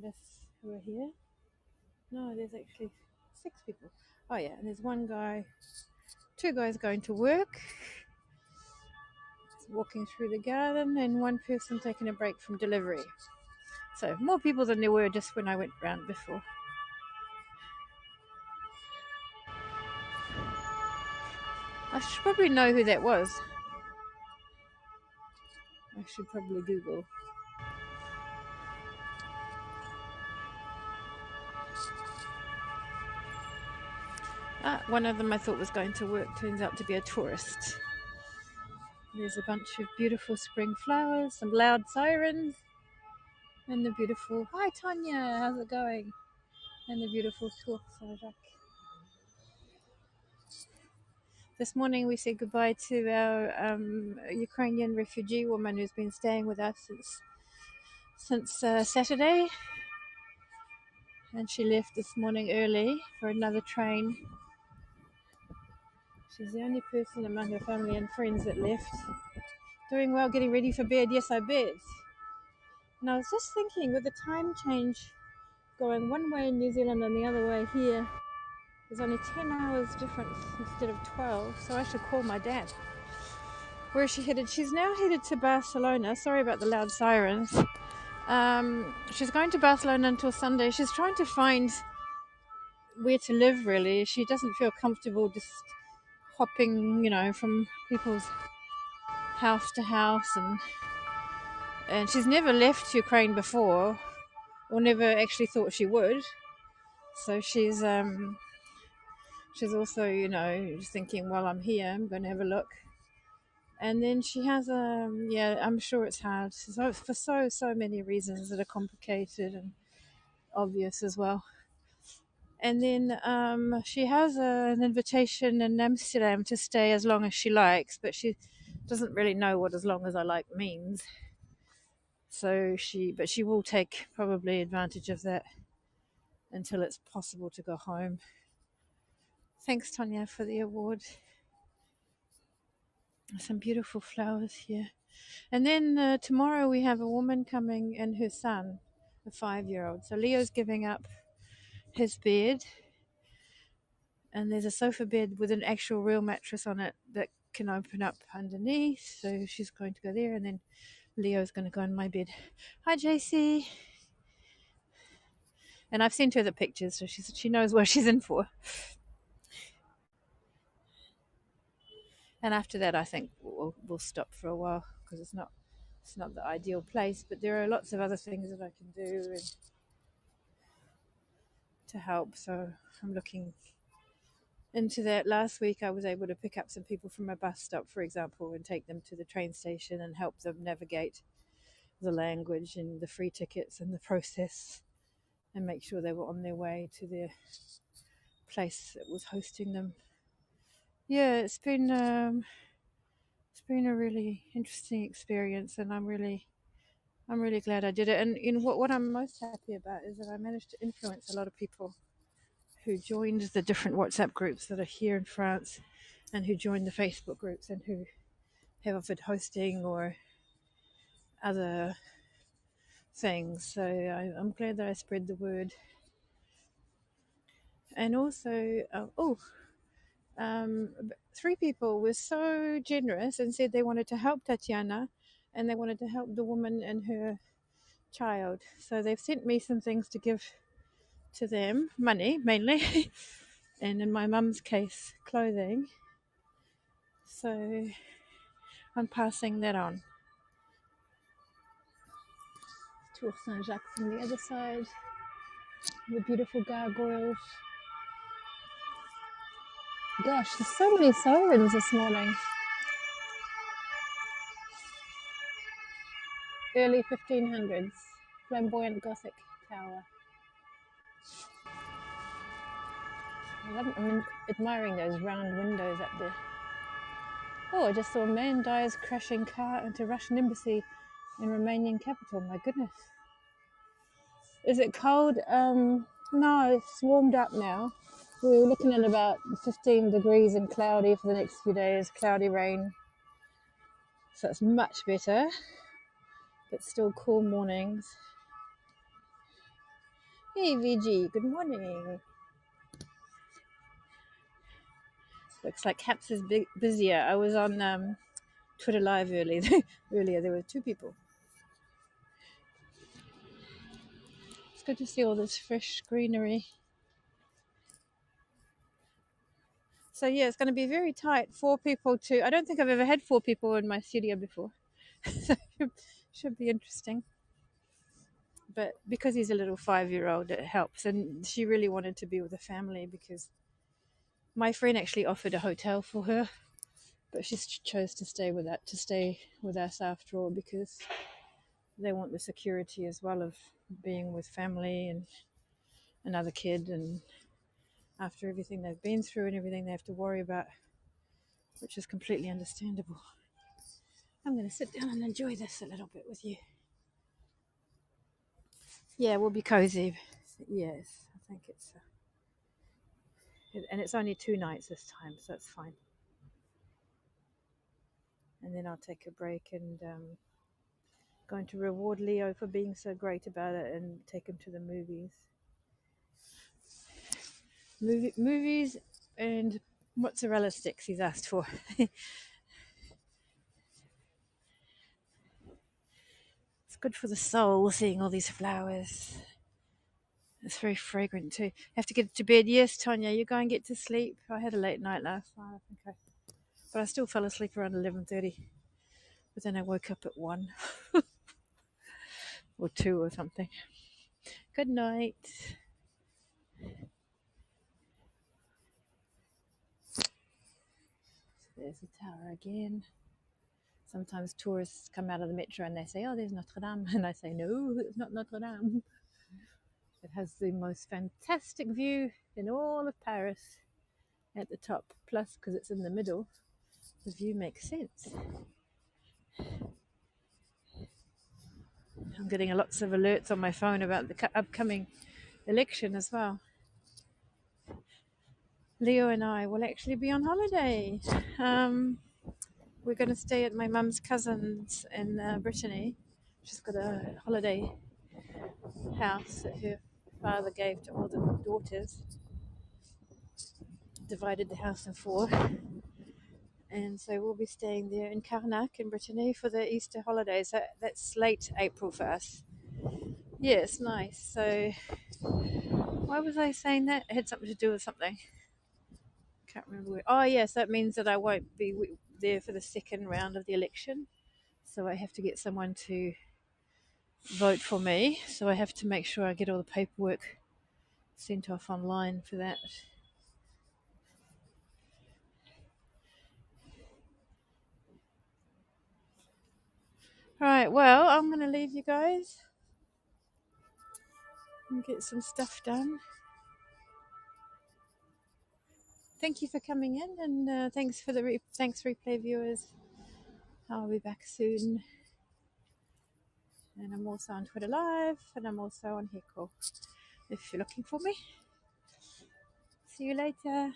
us who are here. No, there's actually 6 people. Oh yeah, and there's one guy, 2 guys going to work, walking through the garden, and one person taking a break from delivery. So more people than there were just when I went round before. I should probably know who that was. I should probably Google. One of them I thought was going to work turns out to be a tourist. There's a bunch of beautiful spring flowers, some loud sirens, and the beautiful, hi Tanya, how's it going? And the beautiful Tour St Jacques. This morning we said goodbye to our Ukrainian refugee woman who's been staying with us since Saturday, and she left this morning early for another train. She's the only person among her family and friends that left. Doing well, getting ready for bed. Yes, I bet. And I was just thinking, with the time change going one way in New Zealand and the other way here, there's only 10 hours difference instead of 12, so I should call my dad. Where is she headed? She's now headed to Barcelona. Sorry about the loud sirens. She's going to Barcelona until Sunday. She's trying to find where to live, really. She doesn't feel comfortable just hopping, from people's house to house, and she's never left Ukraine before, or never actually thought she would. So she's also, just thinking, well, I'm here, I'm going to have a look. And then she has I'm sure it's hard for so many reasons that are complicated and obvious as well. And then she has an invitation in Amsterdam to stay as long as she likes, but she doesn't really know what as long as I like means. So she will take probably advantage of that until it's possible to go home. Thanks, Tanya, for the award. Some beautiful flowers here. And then tomorrow we have a woman coming and her son, a 5-year-old. So Leo's giving up his bed, and there's a sofa bed with an actual real mattress on it that can open up underneath. So she's going to go there, and then Leo's going to go in my bed. Hi, JC. And I've sent her the pictures, so she knows what she's in for. And after that, I think we'll stop for a while, because it's not the ideal place, but there are lots of other things that I can do to help. So I'm looking into that. Last week I was able to pick up some people from a bus stop, for example, and take them to the train station and help them navigate the language and the free tickets and the process, and make sure they were on their way to their place that was hosting them. Yeah, it's been a really interesting experience, and I'm really glad I did it. And what I'm most happy about is that I managed to influence a lot of people who joined the different WhatsApp groups that are here in France, and who joined the Facebook groups, and who have offered hosting or other things. So I'm glad that I spread the word. And also, 3 people were so generous and said they wanted to help Tatiana, and they wanted to help the woman and her child. So they've sent me some things to give to them, money mainly, and in my mum's case, clothing. So I'm passing that on. Tour St Jacques on the other side, the beautiful gargoyles. Gosh, there's so many sirens this morning. Early 1500s, flamboyant Gothic tower. I'm admiring those round windows up there. Oh, I just saw a man dies crashing car into Russian embassy in Romanian capital. My goodness. Is it cold? No, it's warmed up now. We were looking at about 15 degrees and cloudy for the next few days, cloudy rain. So it's much better, but still cool mornings. Hey VG, good morning. Looks like Caps is busier. I was on Twitter Live earlier. Earlier, there were two people. It's good to see all this fresh greenery. So yeah, it's going to be very tight. 4 people to. I don't think I've ever had 4 people in my studio before. So should be interesting. But because he's a little 5-year-old, it helps. And she really wanted to be with the family because my friend actually offered a hotel for her, but she chose to stay with us after all because they want the security as well of being with family and another kid, and after everything they've been through and everything they have to worry about, which is completely understandable. I'm going to sit down and enjoy this a little bit with you. Yeah, we'll be cozy. Yes, I think and it's only 2 nights this time, so that's fine. And then I'll take a break and going to reward Leo for being so great about it and take him to the movies. Movies and mozzarella sticks he's asked for. It's good for the soul seeing all these flowers. It's very fragrant too. Have to get to bed. Yes, Tanya, you go and get to sleep. I had a late night last night. But I still fell asleep around 11:30. But then I woke up at 1 or 2 or something. Good night. There's the tower again. Sometimes tourists come out of the metro and they say, "Oh, there's Notre Dame," and I say, "No, it's not Notre Dame." It has the most fantastic view in all of Paris at the top. Plus, because it's in the middle, the view makes sense. I'm getting lots of alerts on my phone about the upcoming election as well. Leo and I will actually be on holiday. We're going to stay at my mum's cousin's in Brittany. She's got a holiday house that her father gave to all the daughters. Divided the house in 4. And so we'll be staying there in Carnac in Brittany for the Easter holidays. That's late April for us. Yes, nice. So why was I saying that? It had something to do with something. Can't remember where. Oh yes, that means that I won't be there for the second round of the election. So I have to get someone to vote for me. So I have to make sure I get all the paperwork sent off online for that. All right, well, I'm going to leave you guys and get some stuff done. Thank you for coming in, and thanks for the thanks replay viewers. I'll be back soon, and I'm also on Twitter Live, and I'm also on Heckle if you're looking for me. See you later.